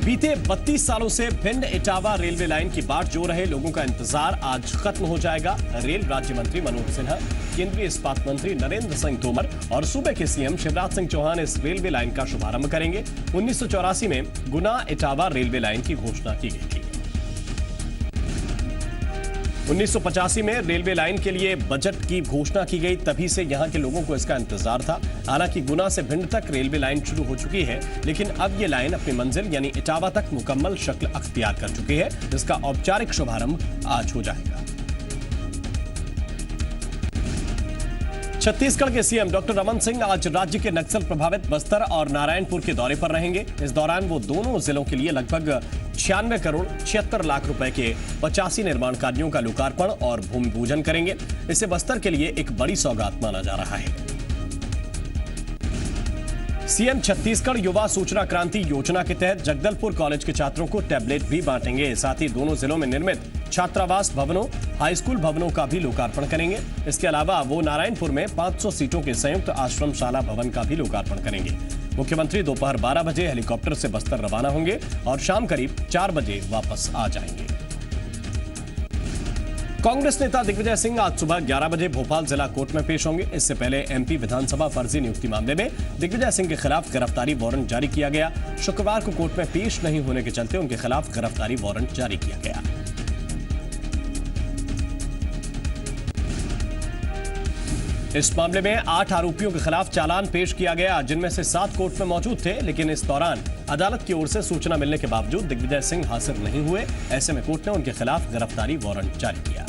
बीते 32 सालों से भिंड इटावा रेलवे लाइन की बाट जो रहे लोगों का इंतजार आज खत्म हो जाएगा। रेल राज्य मंत्री मनोज सिन्हा, केंद्रीय इस्पात मंत्री नरेंद्र सिंह तोमर और सूबे के सीएम शिवराज सिंह चौहान इस रेलवे लाइन का शुभारंभ करेंगे। 1984 में गुना इटावा रेलवे लाइन की घोषणा की गई थी। 1985 में रेलवे लाइन के लिए बजट की घोषणा की गई, तभी से यहां के लोगों को इसका इंतजार था। हालांकि गुना से भिंड तक रेलवे लाइन शुरू हो चुकी है, लेकिन अब ये लाइन अपनी मंजिल यानी इटावा तक मुकम्मल शक्ल अख्तियार कर चुकी है, जिसका औपचारिक शुभारंभ आज हो जाएगा। छत्तीसगढ़ के सीएम डॉक्टर रमन सिंह आज राज्य के नक्सल प्रभावित बस्तर और नारायणपुर के दौरे पर रहेंगे। इस दौरान वो दोनों जिलों के लिए लगभग 96 करोड़ 76 लाख रुपए के 85 निर्माण कार्यों का लोकार्पण और भूमि पूजन करेंगे। इसे बस्तर के लिए एक बड़ी सौगात माना जा रहा है। सीएम छत्तीसगढ़ युवा सूचना क्रांति योजना के तहत जगदलपुर कॉलेज के छात्रों को टैबलेट भी बांटेंगे। साथ ही दोनों जिलों में निर्मित छात्रावास भवनों, हाई स्कूल भवनों का भी लोकार्पण करेंगे। इसके अलावा वो नारायणपुर में 500 सीटों के संयुक्त आश्रमशाला भवन का भी लोकार्पण करेंगे। मुख्यमंत्री दोपहर 12 बजे हेलीकॉप्टर से बस्तर रवाना होंगे और शाम करीब 4 बजे वापस आ जाएंगे। कांग्रेस नेता दिग्विजय सिंह आज सुबह 11 बजे भोपाल जिला कोर्ट में पेश होंगे। इससे पहले एमपी विधानसभा फर्जी नियुक्ति मामले में दिग्विजय सिंह के खिलाफ गिरफ्तारी वारंट जारी किया गया। शुक्रवार को कोर्ट में पेश नहीं होने के चलते उनके खिलाफ गिरफ्तारी वारंट जारी किया गया। इस मामले में 8 आरोपियों के खिलाफ चालान पेश किया गया, जिनमें से 7 कोर्ट में मौजूद थे, लेकिन इस दौरान अदालत की ओर से सूचना मिलने के बावजूद दिग्विजय सिंह हाजिर नहीं हुए। ऐसे में कोर्ट ने उनके खिलाफ गिरफ्तारी वारंट जारी किया।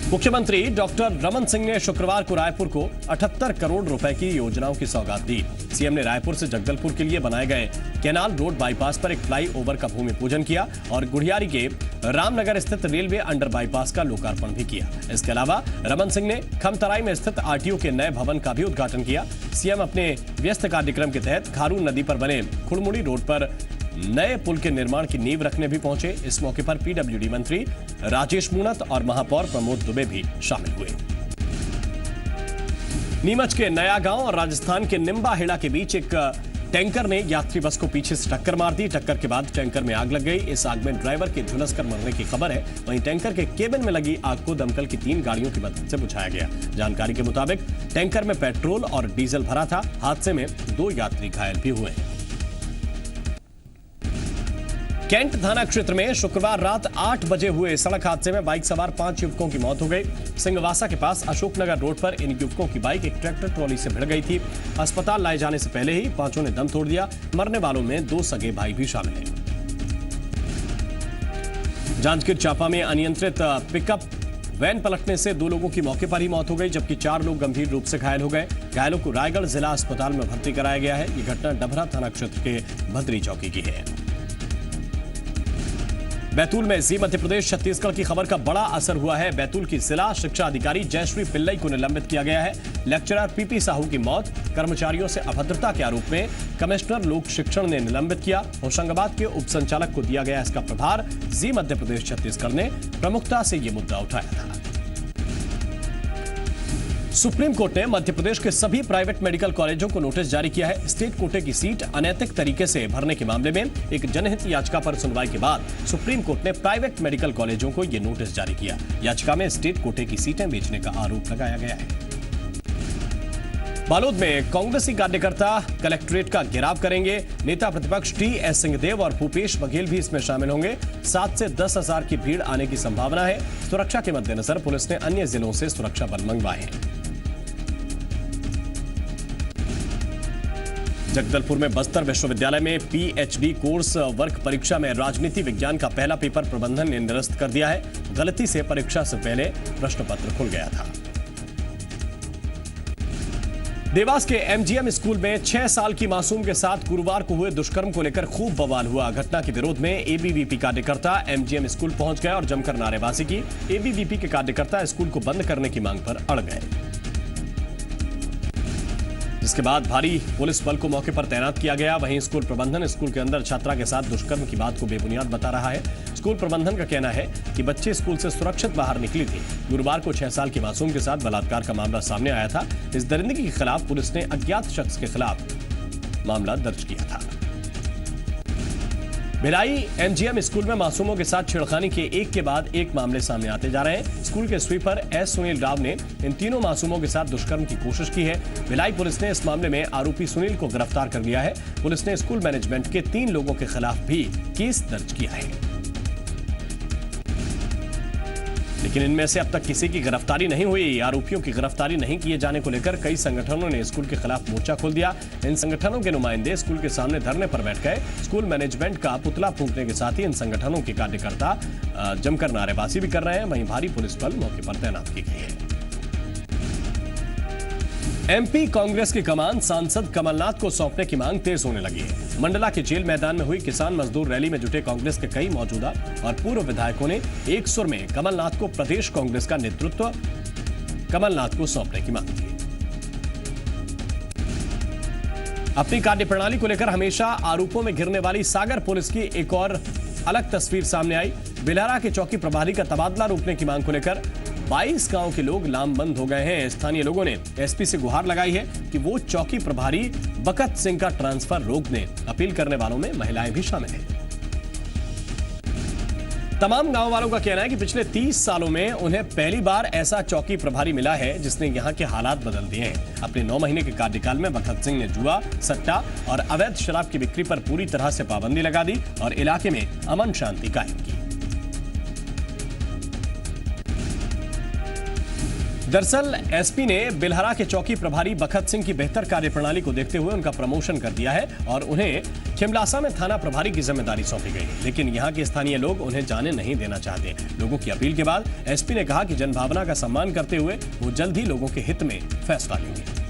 मुख्यमंत्री डॉक्टर रमन सिंह ने शुक्रवार को रायपुर को 78 करोड़ रुपए की योजनाओं की सौगात दी। सीएम ने रायपुर से जगदलपुर के लिए बनाए गए कैनाल रोड बाईपास पर एक फ्लाईओवर का भूमि पूजन किया और गुढ़ियारी के रामनगर स्थित रेलवे अंडर बाईपास का लोकार्पण भी किया। इसके अलावा रमन सिंह ने खमतराई में स्थित आरटीओ के नए भवन का भी उद्घाटन किया। सीएम अपने व्यस्त कार्यक्रम के तहत खारून नदी पर बने खुड़मुड़ी रोड पर नए पुल के निर्माण की नींव रखने भी पहुंचे। इस मौके पर पीडब्ल्यूडी मंत्री राजेश मूणत और महापौर प्रमोद दुबे भी शामिल हुए। नीमच के नया गांव और राजस्थान के निम्बा हेड़ा के बीच एक टैंकर ने यात्री बस को पीछे से टक्कर मार दी। टक्कर के बाद टैंकर में आग लग गई। इस आग में ड्राइवर के झुलसकर मरने की खबर है। वहीं टैंकर के केबिन में लगी आग को दमकल की 3 गाड़ियों की मदद से बुझाया गया। जानकारी के मुताबिक टैंकर में पेट्रोल और डीजल भरा था। हादसे में 2 यात्री घायल भी हुए हैं। कैंट थाना क्षेत्र में शुक्रवार रात 8 बजे हुए सड़क हादसे में बाइक सवार 5 युवकों की मौत हो गई। सिंहवासा के पास अशोकनगर रोड पर इन युवकों की बाइक एक ट्रैक्टर ट्रॉली से भिड़ गई थी। अस्पताल लाए जाने से पहले ही 5 ने दम तोड़ दिया। मरने वालों में 2 सगे भाई भी शामिल हैं। जांजगीर चांपा में अनियंत्रित पिकअप वैन पलटने से 2 लोगों की मौके पर ही मौत हो गई, जबकि 4 लोग गंभीर रूप से घायल हो गए। घायलों को रायगढ़ जिला अस्पताल में भर्ती कराया गया है। यह घटना डभरा थाना क्षेत्र के भद्री चौकी की है। बैतूल में जी मध्य प्रदेश छत्तीसगढ़ की खबर का बड़ा असर हुआ है। बैतूल की जिला शिक्षा अधिकारी जयश्री पिल्लई को निलंबित किया गया है। लेक्चरर पीपी साहू की मौत, कर्मचारियों से अभद्रता के आरोप में कमिश्नर लोक शिक्षण ने निलंबित किया। होशंगाबाद के उप संचालक को दिया गया इसका प्रभार। जी मध्य प्रदेश छत्तीसगढ़ ने प्रमुखता से यह मुद्दा उठाया था। सुप्रीम कोर्ट ने मध्य प्रदेश के सभी प्राइवेट मेडिकल कॉलेजों को नोटिस जारी किया है। स्टेट कोटे की सीट अनैतिक तरीके से भरने के मामले में एक जनहित याचिका पर सुनवाई के बाद सुप्रीम कोर्ट ने प्राइवेट मेडिकल कॉलेजों को यह नोटिस जारी किया। याचिका में स्टेट कोटे की सीटें बेचने का आरोप लगाया गया है। बालोद में कांग्रेसी कार्यकर्ता कलेक्ट्रेट का घेराव करेंगे। नेता प्रतिपक्ष टी.एस. सिंहदेव और भूपेश बघेल भी इसमें शामिल होंगे। 7 से 10 हजार की भीड़ आने की संभावना है। सुरक्षा के मद्देनजर पुलिस ने अन्य जिलों से सुरक्षा बल मंगवाए हैं। जगदलपुर में बस्तर विश्वविद्यालय में पीएचडी कोर्स वर्क परीक्षा में राजनीति विज्ञान का पहला पेपर प्रबंधन ने निरस्त कर दिया है। गलती से परीक्षा से पहले प्रश्न पत्र खुल गया था। देवास के एमजीएम स्कूल में 6 साल की मासूम के साथ गुरुवार को हुए दुष्कर्म को लेकर खूब बवाल हुआ। घटना के विरोध में एबीवीपी कार्यकर्ता एमजीएम स्कूल पहुंच गए और जमकर नारेबाजी की। एबीवीपी के कार्यकर्ता स्कूल को बंद करने की मांग पर अड़ गए, जिसके बाद भारी पुलिस बल को मौके पर तैनात किया गया। वहीं स्कूल प्रबंधन स्कूल के अंदर छात्रा के साथ दुष्कर्म की बात को बेबुनियाद बता रहा है। स्कूल प्रबंधन का कहना है कि बच्चे स्कूल से सुरक्षित बाहर निकली थी। गुरुवार को 6 साल की मासूम के साथ बलात्कार का मामला सामने आया था। इस दरिंदगी के खिलाफ पुलिस ने अज्ञात शख्स के खिलाफ मामला दर्ज किया था। भिलाई एमजीएम स्कूल में मासूमों के साथ छेड़खानी के एक के बाद एक मामले सामने आते जा रहे हैं। स्कूल के स्वीपर एस सुनील राव ने इन तीनों मासूमों के साथ दुष्कर्म की कोशिश की है। भिलाई पुलिस ने इस मामले में आरोपी सुनील को गिरफ्तार कर लिया है। पुलिस ने स्कूल मैनेजमेंट के 3 लोगों के खिलाफ भी केस दर्ज किया है, लेकिन इनमें से अब तक किसी की गिरफ्तारी नहीं हुई। आरोपियों की गिरफ्तारी नहीं किए जाने को लेकर कई संगठनों ने स्कूल के खिलाफ मोर्चा खोल दिया। इन संगठनों के नुमाइंदे स्कूल के सामने धरने पर बैठ गए। स्कूल मैनेजमेंट का पुतला फूंकने के साथ ही इन संगठनों के कार्यकर्ता जमकर नारेबाजी भी कर रहे हैं। वहीं भारी पुलिस बल मौके पर तैनात की गई है। एमपी कांग्रेस की कमान सांसद कमलनाथ को सौंपने की मांग तेज होने लगी है। मंडला के जेल मैदान में हुई किसान मजदूर रैली में जुटे कांग्रेस के कई मौजूदा और पूर्व विधायकों ने एक सुर में कमलनाथ को प्रदेश कांग्रेस का नेतृत्व कमलनाथ को सौंपने की मांग की। अपनी कार्यप्रणाली को लेकर हमेशा आरोपों में घिरने वाली सागर पुलिस की एक और अलग तस्वीर सामने आई। बिलहरा के चौकी प्रभारी का तबादला रोकने की मांग को लेकर 22 गांव के लोग लामबंद हो गए हैं। स्थानीय लोगों ने एसपी से गुहार लगाई है कि वो चौकी प्रभारी बकत सिंह का ट्रांसफर रोक दें। अपील करने वालों में महिलाएं भी शामिल हैं। तमाम गांव वालों का कहना है कि पिछले 30 सालों में उन्हें पहली बार ऐसा चौकी प्रभारी मिला है जिसने यहां के हालात बदल दिए हैं। अपने 9 महीने के कार्यकाल में बकत सिंह ने जुआ, सट्टा और अवैध शराब की बिक्री पर पूरी तरह से पाबंदी लगा दी और इलाके में अमन शांति कायम की। दरअसल एसपी ने बिलहरा के चौकी प्रभारी बखत सिंह की बेहतर कार्यप्रणाली को देखते हुए उनका प्रमोशन कर दिया है और उन्हें खिमलासा में थाना प्रभारी की जिम्मेदारी सौंपी गई। लेकिन यहां के स्थानीय लोग उन्हें जाने नहीं देना चाहते। लोगों की अपील के बाद एसपी ने कहा कि जनभावना का सम्मान करते हुए वो जल्द ही लोगों के हित में फैसला लेंगे।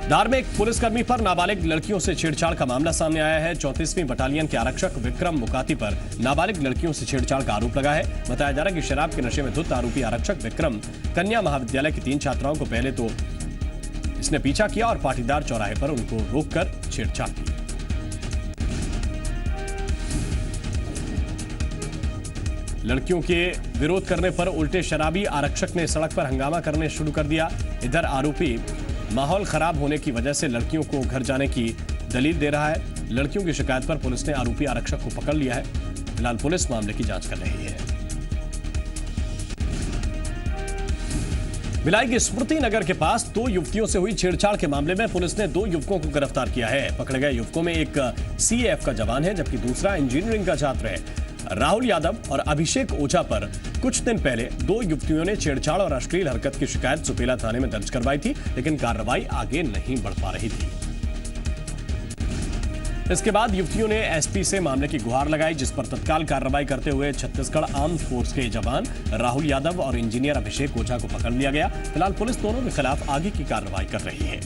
धार में एक पुलिसकर्मी पर नाबालिग लड़कियों से छेड़छाड़ का मामला सामने आया है। 34वीं बटालियन के आरक्षक विक्रम मुकाती पर नाबालिग लड़कियों से छेड़छाड़ का आरोप लगा है। बताया जा रहा है कि शराब के नशे में धुत आरोपी आरक्षक विक्रम कन्या महाविद्यालय की 3 छात्राओं को पहले तो इसने पीछा किया और पाटीदार चौराहे पर उनको रोककर छेड़छाड़ की। लड़कियों के विरोध करने पर उल्टे शराबी आरक्षक ने सड़क पर हंगामा करने शुरू कर दिया। इधर आरोपी माहौल खराब होने की वजह से लड़कियों को घर जाने की दलील दे रहा है। लड़कियों की शिकायत पर पुलिस ने आरोपी आरक्षक को पकड़ लिया है। फिलहाल पुलिस मामले की जांच कर रही है। भिलाई के स्मृति नगर के पास 2 युवतियों से हुई छेड़छाड़ के मामले में पुलिस ने 2 युवकों को गिरफ्तार किया है। पकड़े गए युवकों में एक सीएएफ का जवान है जबकि दूसरा इंजीनियरिंग का छात्र है। राहुल यादव और अभिषेक ओझा पर कुछ दिन पहले 2 युवतियों ने छेड़छाड़ और अश्लील हरकत की शिकायत सुपेला थाने में दर्ज करवाई थी, लेकिन कार्रवाई आगे नहीं बढ़ पा रही थी। इसके बाद युवतियों ने एसपी से मामले की गुहार लगाई, जिस पर तत्काल कार्रवाई करते हुए छत्तीसगढ़ आर्म्ड फोर्स के जवान राहुल यादव और इंजीनियर अभिषेक ओझा को पकड़ लिया गया। फिलहाल पुलिस दोनों के खिलाफ आगे की कार्रवाई कर रही है।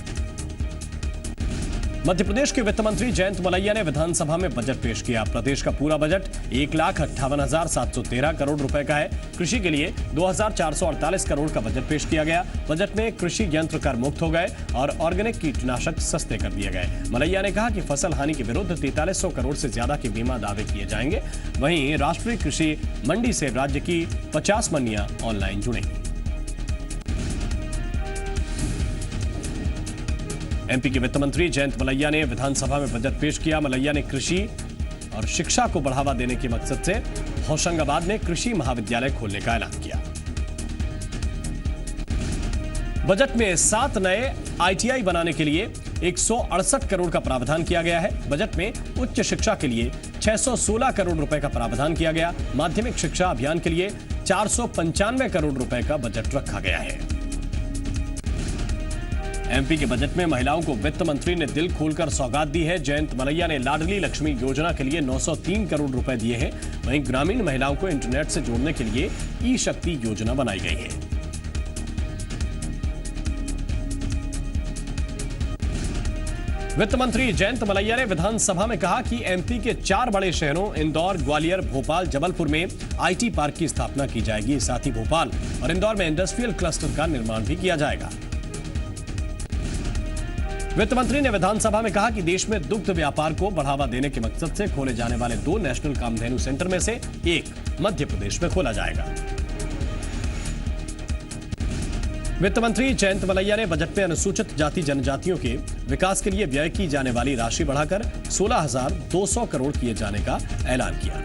मध्य प्रदेश के वित्त मंत्री जयंत मलैया ने विधानसभा में बजट पेश किया। प्रदेश का पूरा बजट 1,58,713 करोड़ रुपए का है। कृषि के लिए 2,448 करोड़ का बजट पेश किया गया। बजट में कृषि यंत्र कर मुक्त हो गए और ऑर्गेनिक कीटनाशक सस्ते कर दिए गए। मलैया ने कहा कि फसल हानि के विरुद्ध 4300 करोड़ से ज्यादा के बीमा दावे किए जाएंगे। वहीं राष्ट्रीय कृषि मंडी से राज्य की 50 मंडियां ऑनलाइन जुड़ेंगी। एमपी के वित्त मंत्री जयंत मलैया ने विधानसभा में बजट पेश किया। मलैया ने कृषि और शिक्षा को बढ़ावा देने के मकसद से होशंगाबाद में कृषि महाविद्यालय खोलने का ऐलान किया। बजट में 7 नए आईटीआई बनाने के लिए 168 करोड़ का प्रावधान किया गया है। बजट में उच्च शिक्षा के लिए 616 करोड़ रुपए का प्रावधान किया गया। माध्यमिक शिक्षा अभियान के लिए 495 करोड़ रुपए का बजट रखा गया है। एमपी के बजट में महिलाओं को वित्त मंत्री ने दिल खोलकर सौगात दी है। जयंत मलैया ने लाडली लक्ष्मी योजना के लिए 903 करोड़ रुपए दिए हैं। वहीं ग्रामीण महिलाओं को इंटरनेट से जोड़ने के लिए ई शक्ति योजना बनाई गई है। वित्त मंत्री जयंत मलैया ने विधानसभा में कहा कि एमपी के 4 बड़े शहरों इंदौर, ग्वालियर, भोपाल, जबलपुर में आईटी पार्क की स्थापना की जाएगी। साथ ही भोपाल और इंदौर में इंडस्ट्रियल क्लस्टर का निर्माण भी किया जाएगा। वित्त मंत्री ने विधानसभा में कहा कि देश में दुग्ध व्यापार को बढ़ावा देने के मकसद से खोले जाने वाले 2 नेशनल कामधेनु सेंटर में से एक मध्य प्रदेश में खोला जाएगा। वित्त मंत्री जयंत मलैया ने बजट में अनुसूचित जाति जनजातियों के विकास के लिए व्यय की जाने वाली राशि बढ़ाकर 16,200 करोड़ किए जाने का ऐलान किया।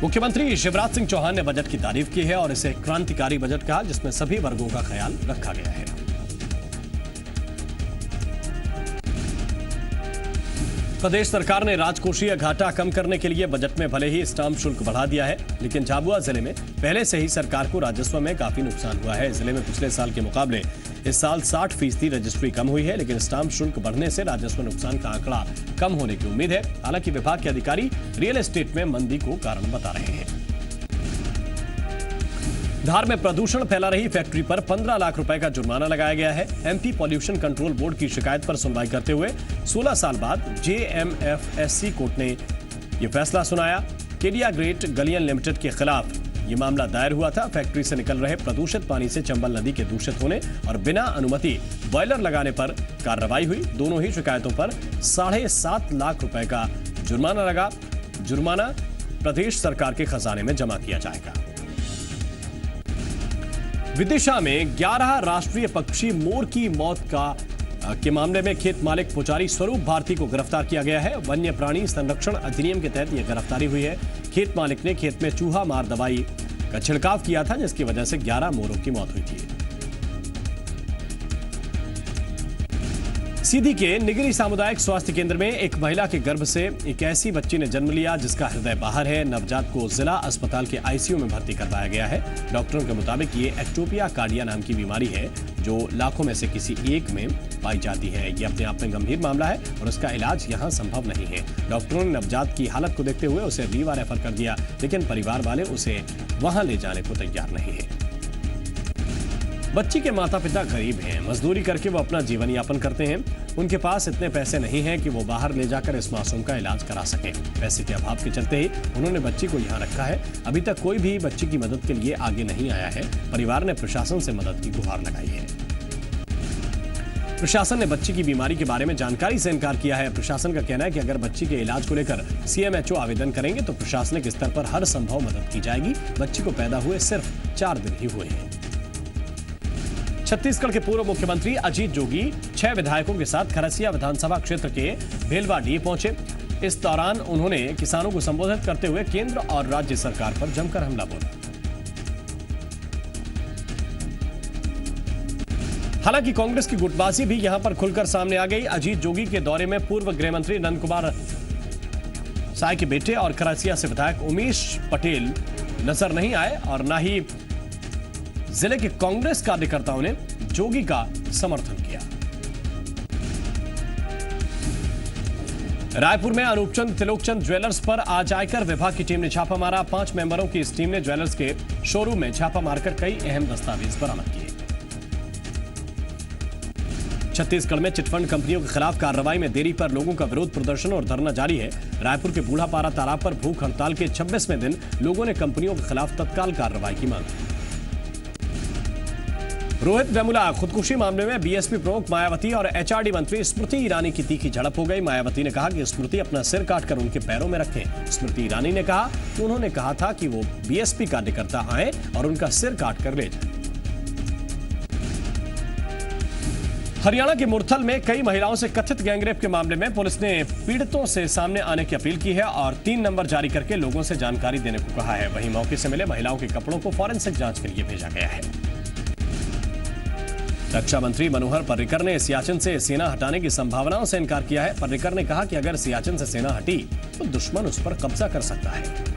मुख्यमंत्री शिवराज सिंह चौहान ने बजट की तारीफ की है और इसे क्रांतिकारी बजट कहा, जिसमें सभी वर्गों का ख्याल रखा गया है। प्रदेश सरकार ने राजकोषीय घाटा कम करने के लिए बजट में भले ही स्टाम्प शुल्क बढ़ा दिया है, लेकिन झाबुआ जिले में पहले से ही सरकार को राजस्व में काफी नुकसान हुआ है। जिले में पिछले साल के मुकाबले इस साल 60% रजिस्ट्री कम हुई है, लेकिन स्टाम्प शुल्क बढ़ने से राजस्व नुकसान का आंकड़ा कम होने की उम्मीद है। हालांकि विभाग के अधिकारी रियल एस्टेट में मंदी को कारण बता रहे हैं। धार में प्रदूषण फैला रही फैक्ट्री पर 15 लाख रुपए का जुर्माना लगाया गया है। एमपी पॉल्यूशन कंट्रोल बोर्ड की शिकायत पर सुनवाई करते हुए 16 साल बाद जेएमएफएससी कोर्ट ने यह फैसला सुनाया। केडिया ग्रेट गलियन लिमिटेड के खिलाफ यह मामला दायर हुआ था। फैक्ट्री से निकल रहे प्रदूषित पानी से चंबल नदी के दूषित होने और बिना अनुमति बॉयलर लगाने पर कार्रवाई हुई। दोनों ही शिकायतों पर 7.5 लाख रुपए का जुर्माना लगा। जुर्माना प्रदेश सरकार के खजाने में जमा किया जाएगा। विदिशा में 11 राष्ट्रीय पक्षी मोर की मौत के मामले में खेत मालिक पुजारी स्वरूप भारती को गिरफ्तार किया गया है। वन्य प्राणी संरक्षण अधिनियम के तहत यह गिरफ्तारी हुई है। खेत मालिक ने खेत में चूहा मार दवाई का छिड़काव किया था, जिसकी वजह से 11 मोरों की मौत हुई थी। सीधी के निगरी सामुदायिक स्वास्थ्य केंद्र में एक महिला के गर्भ से एक ऐसी बच्ची ने जन्म लिया जिसका हृदय बाहर है। नवजात को जिला अस्पताल के आईसीयू में भर्ती करवाया गया है। डॉक्टरों के मुताबिक ये एक्टोपिया कार्डिया नाम की बीमारी है, जो लाखों में से किसी एक में पाई जाती है। ये अपने आप में गंभीर मामला है और उसका इलाज यहाँ संभव नहीं है। डॉक्टरों ने नवजात की हालत को देखते हुए उसे रीवा रेफर कर दिया, लेकिन परिवार वाले उसे वहां ले जाने को तैयार नहीं है। बच्ची के माता पिता गरीब हैं, मजदूरी करके वो अपना जीवन यापन करते हैं। उनके पास इतने पैसे नहीं हैं कि वो बाहर ले जाकर इस मासूम का इलाज करा सकें। पैसे के अभाव के चलते ही उन्होंने बच्ची को यहाँ रखा है। अभी तक कोई भी बच्ची की मदद के लिए आगे नहीं आया है। परिवार ने प्रशासन से मदद की गुहार लगाई है। प्रशासन ने बच्ची की बीमारी के बारे में जानकारी से इनकार किया है। प्रशासन का कहना है कि अगर बच्ची के इलाज को लेकर सीएमएचओ आवेदन करेंगे तो प्रशासनिक स्तर पर हर संभव मदद की जाएगी। बच्ची को पैदा हुए सिर्फ 4 दिन ही हुए हैं। छत्तीसगढ़ के पूर्व मुख्यमंत्री अजीत जोगी 6 विधायकों के साथ खरसिया विधानसभा क्षेत्र के भेलवाडीह पहुंचे। इस दौरान उन्होंने किसानों को संबोधित करते हुए केंद्र और राज्य सरकार पर जमकर हमला बोला। हालांकि कांग्रेस की गुटबाजी भी यहां पर खुलकर सामने आ गई। अजीत जोगी के दौरे में पूर्व गृह मंत्री नंद कुमार साय के बेटे और खरसिया से विधायक उमेश पटेल नजर नहीं आए और न ही जिले के कांग्रेस कार्यकर्ताओं ने जोगी का समर्थन किया। रायपुर में अनूपचंद त्रिलोकचंद ज्वेलर्स पर आज आयकर विभाग की टीम ने छापा मारा। 5 मेंबरों की इस टीम ने ज्वेलर्स के शोरूम में छापा मारकर कई अहम दस्तावेज बरामद किए। छत्तीसगढ़ में चिटफंड कंपनियों के खिलाफ कार्रवाई में देरी पर लोगों का विरोध प्रदर्शन और धरना जारी है। रायपुर के बूढ़ापारा तालाब पर भूख हड़ताल के 26वें दिन लोगों ने कंपनियों के खिलाफ तत्काल कार्रवाई की मांग की। रोहित वेमुला खुदकुशी मामले में बीएसपी प्रमुख मायावती और एचआरडी मंत्री स्मृति ईरानी की तीखी झड़प हो गई। मायावती ने कहा कि स्मृति अपना सिर काटकर उनके पैरों में रखें। स्मृति ईरानी ने कहा कि उन्होंने कहा था कि वो बीएसपी कार्यकर्ता आए और उनका सिर काटकर ले जाए। हरियाणा के मुरथल में कई महिलाओं से कथित गैंगरेप के मामले में पुलिस ने पीड़ितों से सामने आने की अपील की है और 3 नंबर जारी करके लोगों से जानकारी देने को कहा है। वहीं मौके से मिले महिलाओं के कपड़ों को फॉरेंसिक जांच के लिए भेजा गया है। रक्षा मंत्री मनोहर पर्रिकर ने सियाचिन से सेना हटाने की संभावनाओं से इनकार किया है। पर्रिकर ने कहा कि अगर सियाचिन से सेना हटी तो दुश्मन उस पर कब्जा कर सकता है।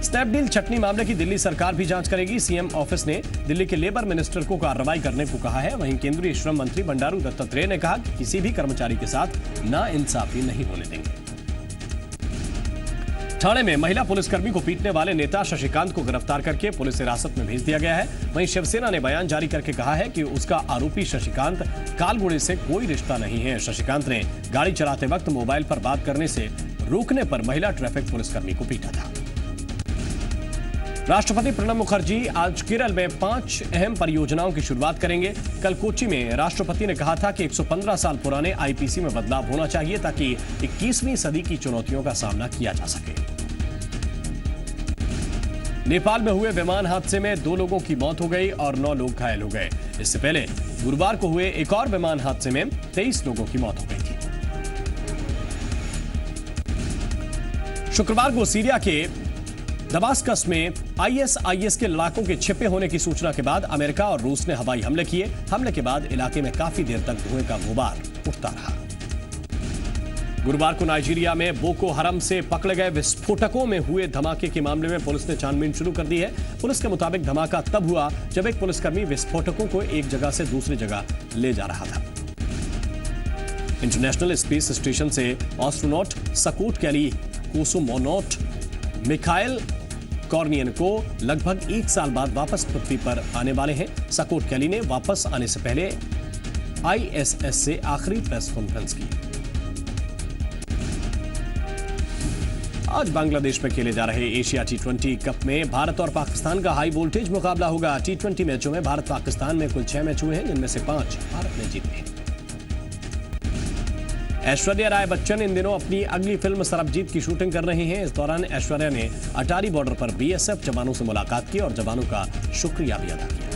स्नैपडील छटनी मामले की दिल्ली सरकार भी जांच करेगी। सीएम ऑफिस ने दिल्ली के लेबर मिनिस्टर को कार्रवाई करने को कहा है। वहीं केंद्रीय श्रम मंत्री बंडारू दत्तात्रेय ने कहा कि किसी भी कर्मचारी के साथ नाइंसाफी नहीं होने देंगे। ठाणे में महिला पुलिसकर्मी को पीटने वाले नेता शशिकांत को गिरफ्तार करके पुलिस हिरासत में भेज दिया गया है। वहीं शिवसेना ने बयान जारी करके कहा है कि उसका आरोपी शशिकांत कालगुड़े से कोई रिश्ता नहीं है। शशिकांत ने गाड़ी चलाते वक्त मोबाइल पर बात करने से रोकने पर महिला ट्रैफिक पुलिसकर्मी को पीटा था। राष्ट्रपति प्रणब मुखर्जी आज केरल में 5 अहम परियोजनाओं की शुरुआत करेंगे। कल कोच्चि में राष्ट्रपति ने कहा था कि 115 साल पुराने आईपीसी में बदलाव होना चाहिए ताकि 21वीं सदी की चुनौतियों का सामना किया जा सके। नेपाल में हुए विमान हादसे में 2 लोगों की मौत हो गई और 9 लोग घायल हो गए। इससे पहले गुरुवार को हुए एक और विमान हादसे में 23 लोगों की मौत हो गई थी। शुक्रवार को सीरिया के दमास्कस में आईएसआईएस के लड़ाकों के छिपे होने की सूचना के बाद अमेरिका और रूस ने हवाई हमले किए। हमले के बाद इलाके में काफी देर तक धुएं का गुबार उठता रहा। गुरुवार को नाइजीरिया में बोको हरम से पकड़े गए विस्फोटकों में हुए धमाके के मामले में पुलिस ने छानबीन शुरू कर दी है। पुलिस के मुताबिक धमाका तब हुआ जब एक पुलिसकर्मी विस्फोटकों को एक जगह से दूसरी जगह ले जा रहा था। इंटरनेशनल स्पेस स्टेशन से एस्ट्रोनॉट सकूट कैली कोसोमोनॉट मिखाइल कॉर्नियन को लगभग 1 साल बाद वापस पृथ्वी पर आने वाले हैं। सकूट कैली ने वापस आने से पहले आईएसएस से आखिरी प्रेस कॉन्फ्रेंस की। आज बांग्लादेश में खेले जा रहे एशिया टी20 कप में भारत और पाकिस्तान का हाई वोल्टेज मुकाबला होगा। टी20 मैचों में भारत पाकिस्तान में कुल 6 मैच हुए हैं, जिनमें से 5 भारत ने जीते हैं। ऐश्वर्या राय बच्चन इन दिनों अपनी अगली फिल्म सरबजीत की शूटिंग कर रहे हैं। इस दौरान ऐश्वर्या ने अटारी बॉर्डर पर बीएसएफ जवानों से मुलाकात की और जवानों का शुक्रिया भी अदा किया।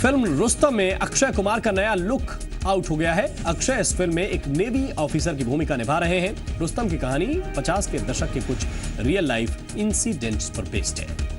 फिल्म रुस्तम में अक्षय कुमार का नया लुक आउट हो गया है। अक्षय इस फिल्म में एक नेवी ऑफिसर की भूमिका निभा रहे हैं। रुस्तम की कहानी 50 के दशक के कुछ रियल लाइफ इंसिडेंट्स पर बेस्ड है।